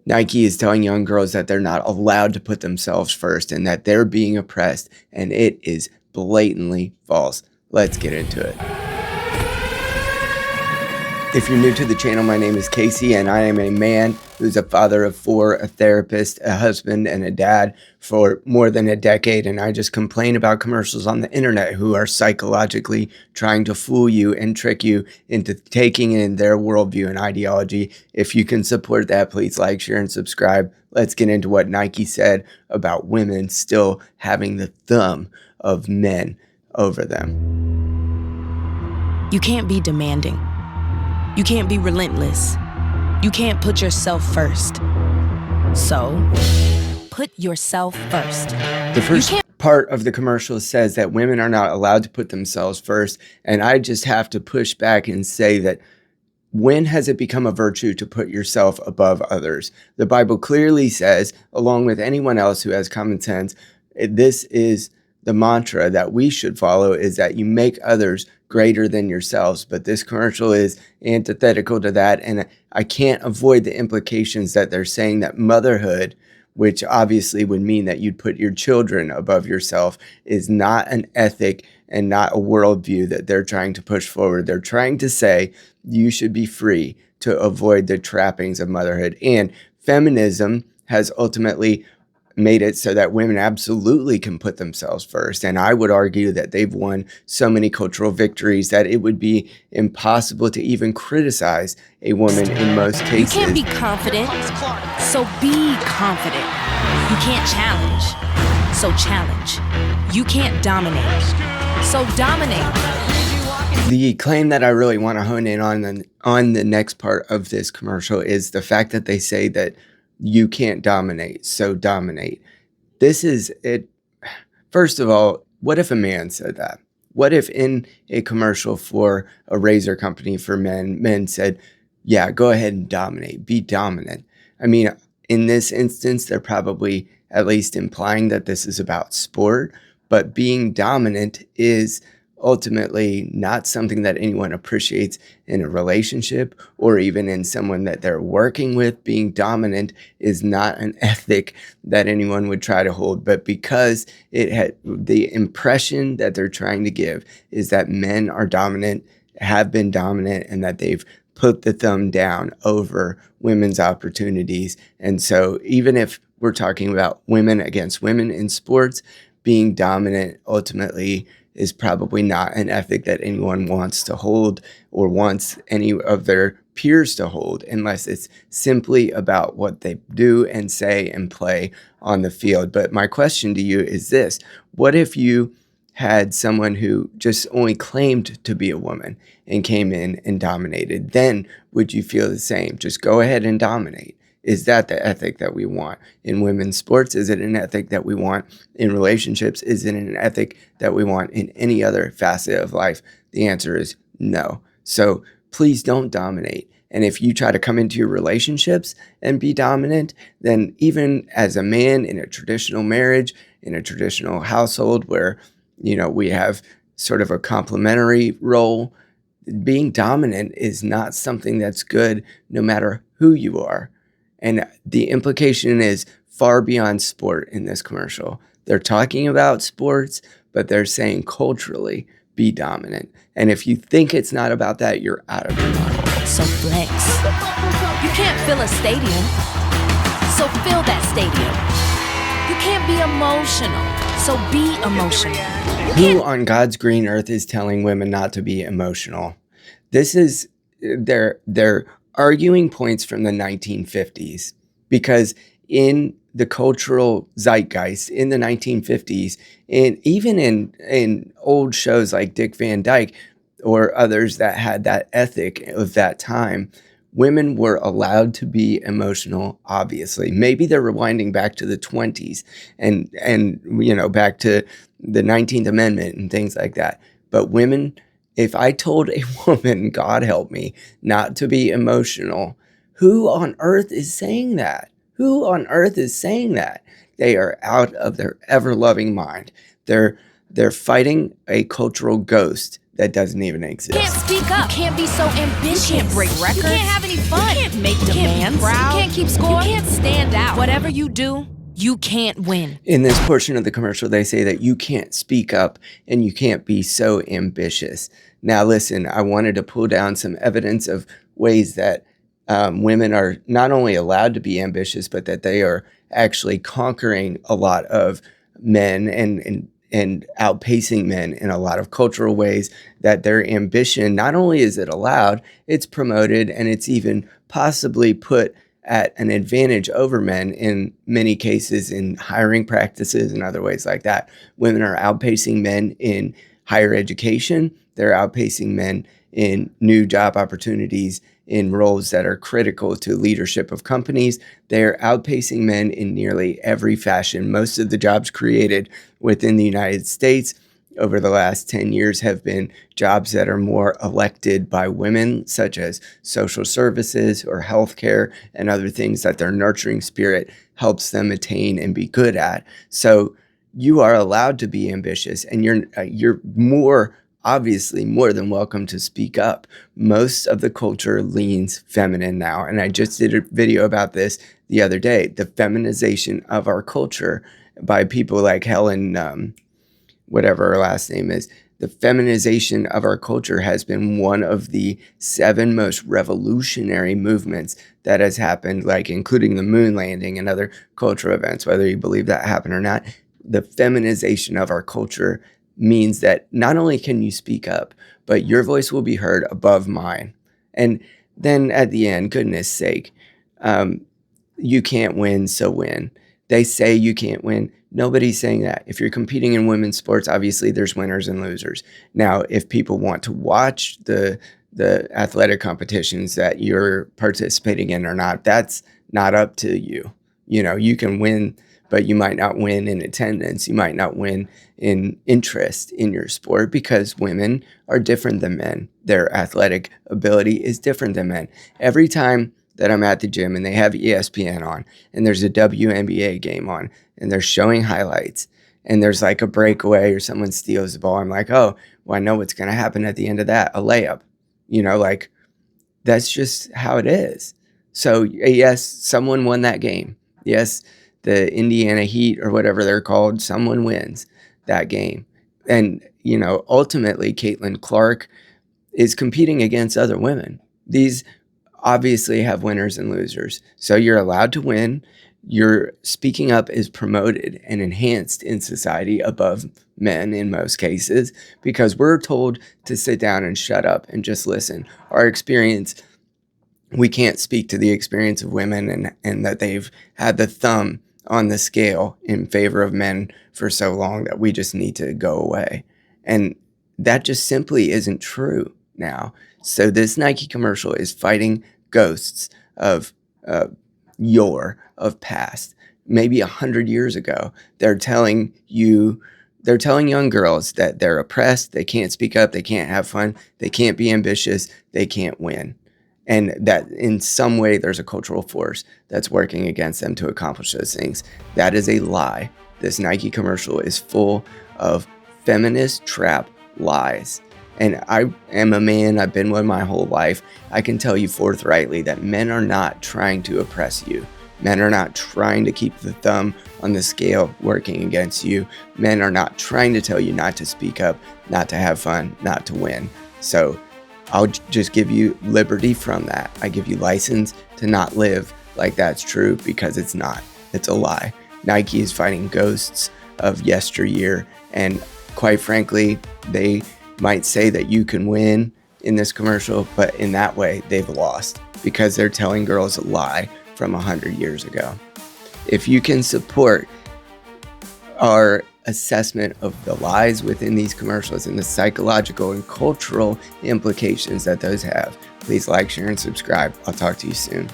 Nike is telling young girls that they're not allowed to put themselves first and that they're being oppressed, and it is blatantly false. Let's get into it. If you're new to the channel, my name is Casey, and I am a man who's a father of 4, a therapist, a husband, and a dad for more than a decade, and I just complain about commercials on the internet who are psychologically trying to fool you and trick you into taking in their worldview and ideology. If you can support that, please like, share, and subscribe. Let's get into what Nike said about women still having the thumb of men over them. You can't be demanding. You can't be relentless. You can't put yourself first. So, put yourself first. The first part of the commercial says that women are not allowed to put themselves first, and I just have to push back and say that when has it become a virtue to put yourself above others? The Bible clearly says, along with anyone else who has common sense, this is the mantra that we should follow, is that you make others greater than yourselves. But this commercial is antithetical to that, and I can't avoid the implications that they're saying that motherhood, which obviously would mean that you'd put your children above yourself, is not an ethic and not a worldview that they're trying to push forward. They're trying to say you should be free to avoid the trappings of motherhood. And feminism has ultimately made it so that women absolutely can put themselves first. And I would argue that they've won so many cultural victories that it would be impossible to even criticize a woman in most cases. You can't be confident, so be confident. You can't challenge, so challenge. You can't dominate, so dominate. The claim that I really want to hone in on the next part of this commercial is the fact that they say that you can't dominate, so dominate. This is it. First of all, what if a man said that? What if in a commercial for a razor company for men said, yeah, go ahead and dominate, be dominant? I mean, in this instance, they're probably at least implying that this is about sport, but being dominant is ultimately not something that anyone appreciates in a relationship or even in someone that they're working with. Being dominant is not an ethic that anyone would try to hold, but because it had the impression that they're trying to give is that men are dominant, have been dominant, and that they've put the thumb down over women's opportunities. And so even if we're talking about women against women in sports, being dominant ultimately is probably not an ethic that anyone wants to hold or wants any of their peers to hold, unless it's simply about what they do and say and play on the field. But my question to you is this: what if you had someone who just only claimed to be a woman and came in and dominated? Then would you feel the same? Just go ahead and dominate. Is that the ethic that we want in women's sports? Is it an ethic that we want in relationships? Is it an ethic that we want in any other facet of life? The answer is no. So please don't dominate. And if you try to come into your relationships and be dominant, then even as a man in a traditional marriage, in a traditional household where, we have sort of a complementary role, being dominant is not something that's good no matter who you are. And the implication is far beyond sport in this commercial. They're talking about sports, but they're saying culturally, be dominant. And if you think it's not about that, you're out of your mind. So flex. You can't fill a stadium, so fill that stadium. You can't be emotional, so be emotional. Who on God's green earth is telling women not to be emotional? This is they're arguing points from the 1950s, because in the cultural zeitgeist in the 1950s, and even in old shows like Dick Van Dyke or others that had that ethic of that time, women were allowed to be emotional, obviously. Maybe they're rewinding back to the 20s and back to the 19th Amendment and things like that. But women, if I told a woman, God help me, not to be emotional, who on earth is saying that? Who on earth is saying that? They are out of their ever-loving mind. They're fighting a cultural ghost that doesn't even You exist. can't speak up. You can't be so ambitious. You can't break records. You can't have any fun. You can't make demands. You can't keep score. You can't stand out. Whatever you do, you can't win. In this portion of the commercial, they say that you can't speak up and you can't be so ambitious. Now, listen, I wanted to pull down some evidence of ways that women are not only allowed to be ambitious, but that they are actually conquering a lot of men and outpacing men in a lot of cultural ways, that their ambition, not only is it allowed, it's promoted, and it's even possibly put at an advantage over men in many cases in hiring practices and other ways like that. Women are outpacing men in higher education. They're outpacing men in new job opportunities, in roles that are critical to leadership of companies. They're outpacing men in nearly every fashion. Most of the jobs created within the United States over the last 10 years have been jobs that are more elected by women, such as social services or healthcare and other things that their nurturing spirit helps them attain and be good at. So you are allowed to be ambitious, and you're obviously more than welcome to speak up. Most of the culture leans feminine now, and I just did a video about this the other day, the feminization of our culture by people like Helen, whatever her last name is. The feminization of our culture has been one of the 7 most revolutionary movements that has happened, like including the moon landing and other cultural events, whether you believe that happened or not. The feminization of our culture means that not only can you speak up, but your voice will be heard above mine. And then at the end, goodness sake, you can't win, so win. They say you can't win. Nobody's saying that. If you're competing in women's sports, obviously there's winners and losers. Now, if people want to watch the athletic competitions that you're participating in or not, that's not up to you. You know, you can win, but you might not win in attendance. You might not win in interest in your sport, because women are different than men. Their athletic ability is different than men. Every time that I'm at the gym and they have ESPN on and there's a WNBA game on and they're showing highlights and there's like a breakaway or someone steals the ball, I'm like, oh, well, I know what's going to happen at the end of that, a layup. You know, like, that's just how it is. So yes, someone won that game. Yes, the Indiana Heat or whatever they're called, someone wins that game. And, you know, ultimately, Caitlin Clark is competing against other women. These obviously have winners and losers. So you're allowed to win. Your speaking up is promoted and enhanced in society above men in most cases, because we're told to sit down and shut up and just listen. Our experience, we can't speak to the experience of women and that they've had the thumb on the scale in favor of men for so long that we just need to go away. And that just simply isn't true now. So this Nike commercial is fighting ghosts of past, maybe 100 years ago. They're telling young girls that they're oppressed, they can't speak up, they can't have fun, they can't be ambitious, they can't win. And that in some way there's a cultural force that's working against them to accomplish those things. That is a lie. This Nike commercial is full of feminist trap lies. And I am a man, I've been one my whole life. I can tell you forthrightly that men are not trying to oppress you. Men are not trying to keep the thumb on the scale working against you. Men are not trying to tell you not to speak up, not to have fun, not to win. So I'll just give you liberty from that. I give you license to not live like that's true, because it's not. It's a lie. Nike is fighting ghosts of yesteryear, and quite frankly, they might say that you can win in this commercial, but in that way, they've lost, because they're telling girls a lie from 100 years ago. If you can support our assessment of the lies within these commercials and the psychological and cultural implications that those have, please like, share, and subscribe. I'll talk to you soon.